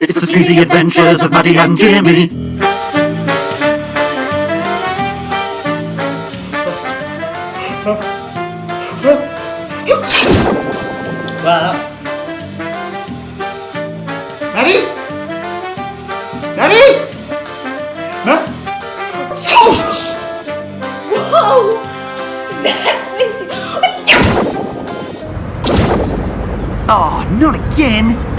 It's the sleazy adventures of Maddie and Jimmy. Maddie? Maddie? Whoa! Oh, not again!